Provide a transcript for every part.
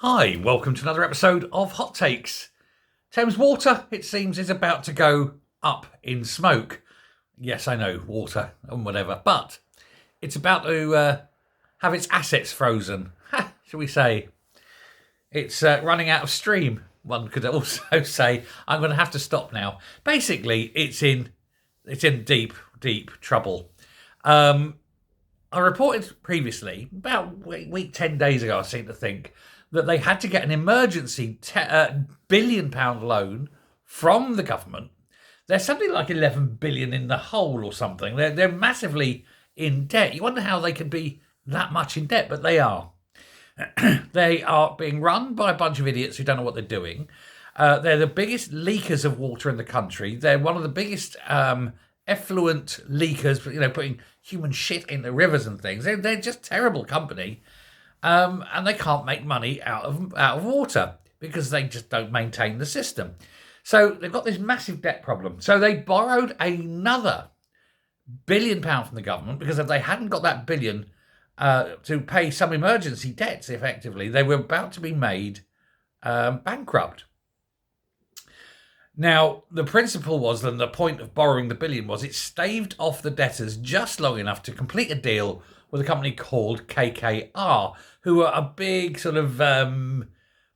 Hi, welcome to another episode of Hot Takes. Thames Water, it seems, is about to go up in smoke. Yes, I know, water and whatever, but it's about to have its assets frozen, shall we say. It's running out of steam, one could also say. I'm going to have to stop now. Basically, it's in deep, deep trouble. I reported previously, about week 10 days ago, I seem to think, that they had to get an emergency £1 billion loan from the government. They're something like 11 billion in the hole or something. They're massively in debt. You wonder how they could be that much in debt, but they are. They are being run by a bunch of idiots who don't know what they're doing. They're the biggest leakers of water in the country. They're one of the biggest effluent leakers, putting human shit in the rivers and things. They're just terrible company. And they can't make money out of water because they just don't maintain the system. So they've got this massive debt problem. So they borrowed another £1 billion from the government because if they hadn't got that billion to pay some emergency debts, effectively, they were about to be made bankrupt. Now, the principle was, and the point of borrowing the billion was, it staved off the debtors just long enough to complete a deal with a company called KKR, who are a big sort of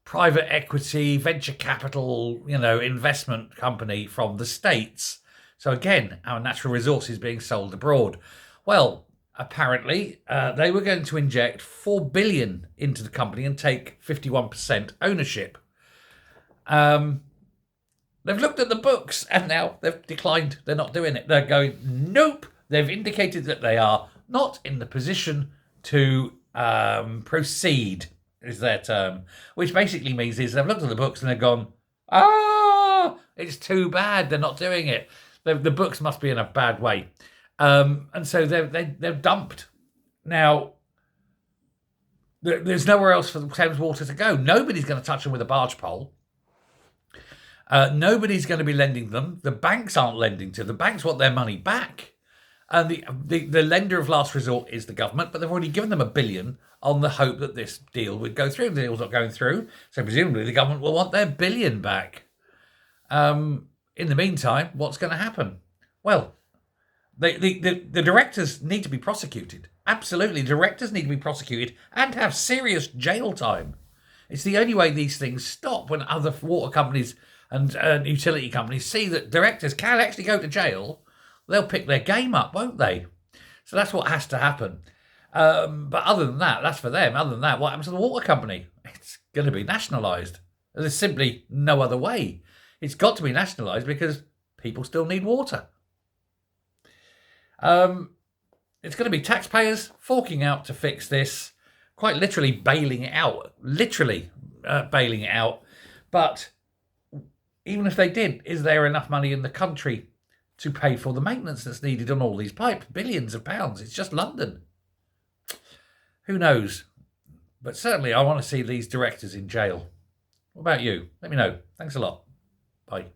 private equity, venture capital, investment company from the States. So again, our natural resources being sold abroad. Well, apparently, they were going to inject $4 billion into the company and take 51% ownership. They've looked at the books and now they've declined. They're not doing it. They're going, nope. They've indicated that they are not in the position to proceed, is their term. Which basically means is they've looked at the books and they've gone, it's too bad. They're not doing it. The books must be in a bad way. And so they're dumped. Now, there's nowhere else for the Thames Water to go. Nobody's going to touch them with a barge pole. Nobody's going to be lending them. The banks aren't lending to them. The banks want their money back. And the lender of last resort is the government, but they've already given them $1 billion on the hope that this deal would go through. The deal's not going through, so presumably the government will want their $1 billion back. In the meantime, what's going to happen? Well, the directors need to be prosecuted. Absolutely, directors need to be prosecuted and have serious jail time. It's the only way these things stop when other water companies and utility companies see that directors can actually go to jail. They'll pick their game up, won't they? So that's what has to happen. But other than that, that's for them. Other than that, what happens to the water company? It's going to be nationalised. There's simply no other way. It's got to be nationalised because people still need water. It's going to be taxpayers forking out to fix this, quite literally bailing it out. Bailing it out. But even if they did, is there enough money in the country to pay for the maintenance that's needed on all these pipes? Billions of pounds. It's just London. Who knows? But certainly I want to see these directors in jail. What about you? Let me know. Thanks a lot. Bye.